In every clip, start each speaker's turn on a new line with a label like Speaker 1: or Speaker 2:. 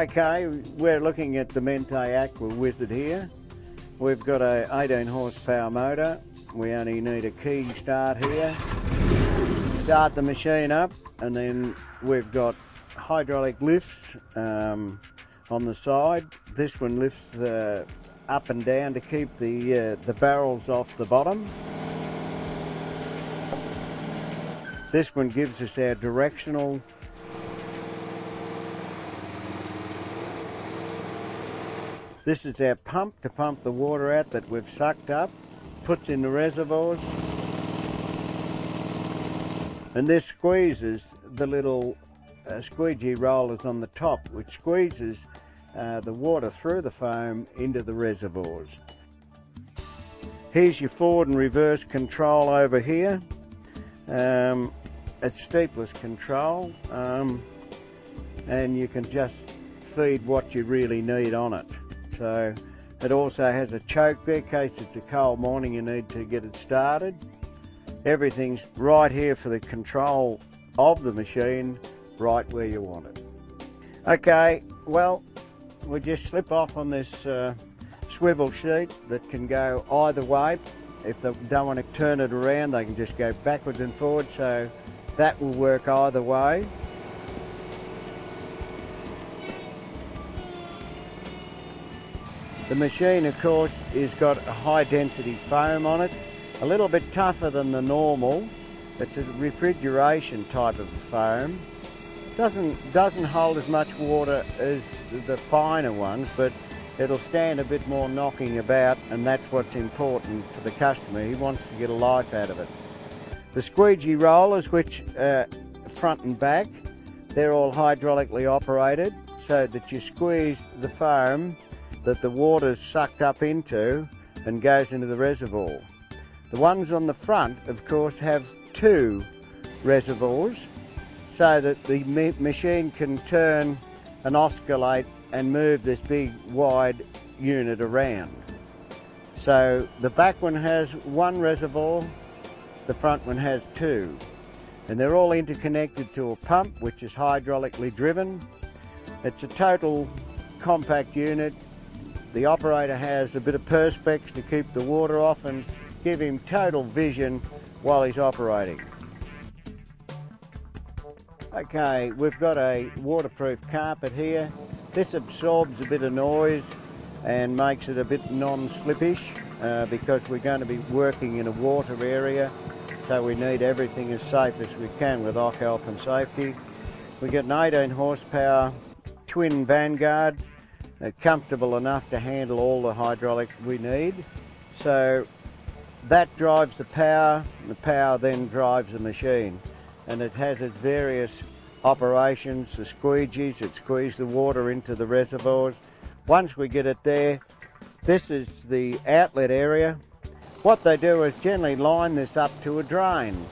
Speaker 1: Okay, we're looking at the Mentay Aqua Wizzard here. We've got a 18 horsepower motor. We only need a key start here. Start the machine up, and then we've got hydraulic lifts on the side. This one lifts up and down to keep the barrels off the bottom. This one gives us our directional. This is our pump to pump the water out that we've sucked up, puts in the reservoirs. And this squeezes the little squeegee rollers on the top, which squeezes the water through the foam into the reservoirs. Here's your forward and reverse control over here. It's steepless control, and you can just feed what you really need on it. So it also has a choke there in case it's a cold morning you need to get it started. Everything's right here for the control of the machine, right where you want it. Okay, well, we just slip off on this swivel sheet that can go either way. If they don't want to turn it around, they can just go backwards and forwards, so that will work either way. The machine, of course, has got a high density foam on it, a little bit tougher than the normal. It's a refrigeration type of foam. Doesn't hold as much water as the finer ones, but it'll stand a bit more knocking about, and that's what's important for the customer. He wants to get a life out of it. The squeegee rollers, which front and back, they're all hydraulically operated so that you squeeze the foam that the water's sucked up into and goes into the reservoir. The ones on the front, of course, have two reservoirs so that the machine can turn and oscillate and move this big wide unit around. So the back one has one reservoir, the front one has two, and they're all interconnected to a pump which is hydraulically driven. It's a total compact unit. The operator has a bit of perspex to keep the water off and give him total vision while he's operating. Okay, we've got a waterproof carpet here. This absorbs a bit of noise and makes it a bit non-slippish because we're going to be working in a water area, so we need everything as safe as we can with OC health and safety. We've got an 18 horsepower twin Vanguard. Comfortable enough to handle all the hydraulic we need. So that drives the power, and the power then drives the machine. And it has its various operations, the squeegees that squeeze the water into the reservoirs. Once we get it there, this is the outlet area. What they do is generally line this up to a drain.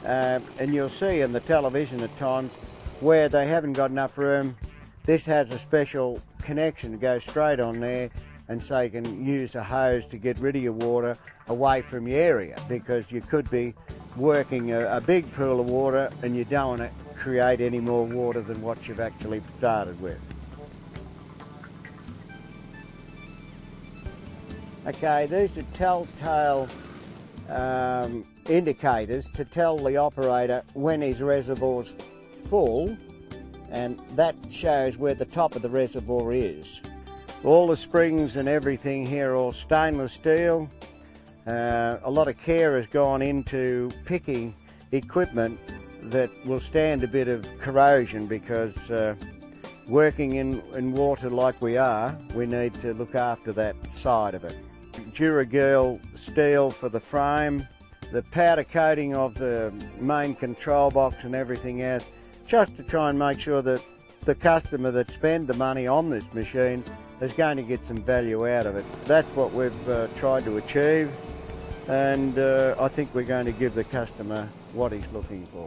Speaker 1: And you'll see in the television at times where they haven't got enough room, this has a special connection to go straight on there, and so you can use a hose to get rid of your water away from your area, because you could be working a big pool of water and you don't want to create any more water than what you've actually started with. Okay, these are telltale indicators to tell the operator when his reservoir's full, and that shows where the top of the reservoir is. All the springs and everything here are all stainless steel. A lot of care has gone into picking equipment that will stand a bit of corrosion, because working in water like we are, we need to look after that side of it. Duragirl steel for the frame, the powder coating of the main control box and everything else, just to try and make sure that the customer that spends the money on this machine is going to get some value out of it. That's what we've tried to achieve, and I think we're going to give the customer what he's looking for.